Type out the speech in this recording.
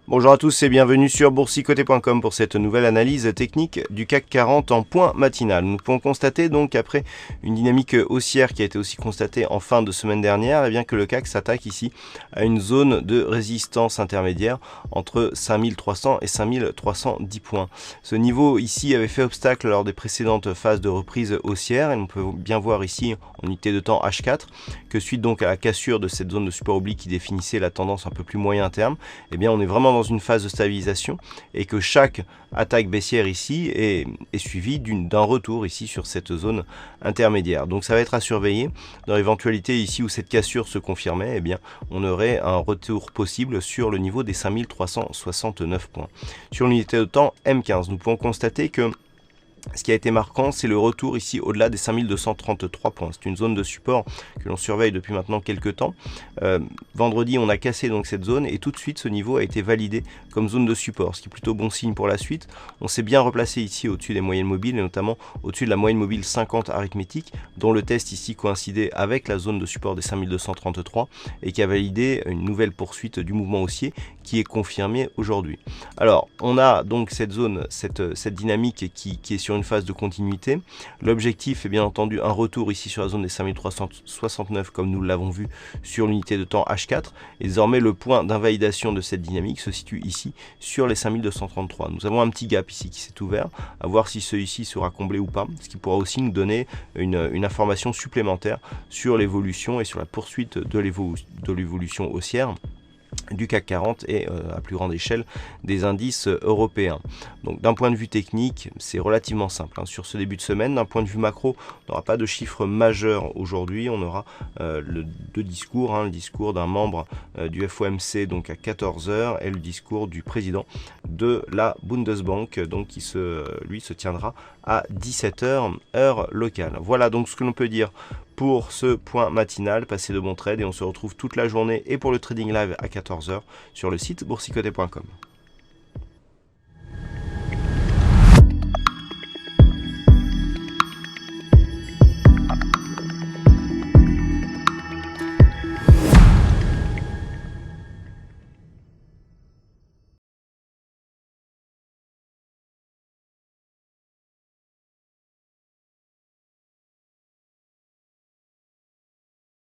Bonjour à tous et bienvenue sur boursicoté.com pour cette nouvelle analyse technique du CAC 40 en point matinal. Nous pouvons constater donc après une dynamique haussière qui a été aussi constatée en fin de semaine dernière, et bien que le CAC s'attaque ici à une zone de résistance intermédiaire entre 5300 et 5310 points. Ce niveau ici avait fait obstacle lors des précédentes phases de reprise haussière et on peut bien voir ici en unité de temps H4 que suite donc à la cassure de cette zone de support oblique qui définissait la tendance un peu plus moyen terme, et bien on est vraiment dans une phase de stabilisation et que chaque attaque baissière ici est suivie d'un retour ici sur cette zone intermédiaire. Donc ça va être à surveiller. Dans l'éventualité ici où cette cassure se confirmait, eh bien on aurait un retour possible sur le niveau des 5369 points. Sur l'unité de temps M15, nous pouvons constater que ce qui a été marquant, c'est le retour ici au-delà des 5233 points. C'est une zone de support que l'on surveille depuis maintenant quelques temps. Vendredi, on a cassé donc cette zone et tout de suite, ce niveau a été validé comme zone de support, ce qui est plutôt bon signe pour la suite. On s'est bien replacé ici au-dessus des moyennes mobiles et notamment au-dessus de la moyenne mobile 50 arithmétique, dont le test ici coïncidait avec la zone de support des 5233 et qui a validé une nouvelle poursuite du mouvement haussier qui est confirmée aujourd'hui. Alors, on a donc cette zone, cette dynamique qui est sur une phase de continuité. L'objectif est bien entendu un retour ici sur la zone des 5369 comme nous l'avons vu sur l'unité de temps H4 et désormais le point d'invalidation de cette dynamique se situe ici sur les 5233. Nous avons un petit gap ici qui s'est ouvert, à voir si celui-ci sera comblé ou pas, ce qui pourra aussi nous donner une information supplémentaire sur l'évolution et sur la poursuite de l'évolution haussière du CAC 40 et à plus grande échelle des indices européens. Donc d'un point de vue technique, c'est relativement simple sur ce début de semaine. D'un point de vue macro, on n'aura pas de chiffres majeurs aujourd'hui. On aura deux discours, le discours d'un membre du FOMC donc à 14 h et le discours du président de la Bundesbank donc qui se tiendra à 17 h heure locale. Voilà donc ce que l'on peut dire pour ce point matinal. Passez de bons trades et on se retrouve toute la journée et pour le trading live à 14 h sur le site boursicoté.com.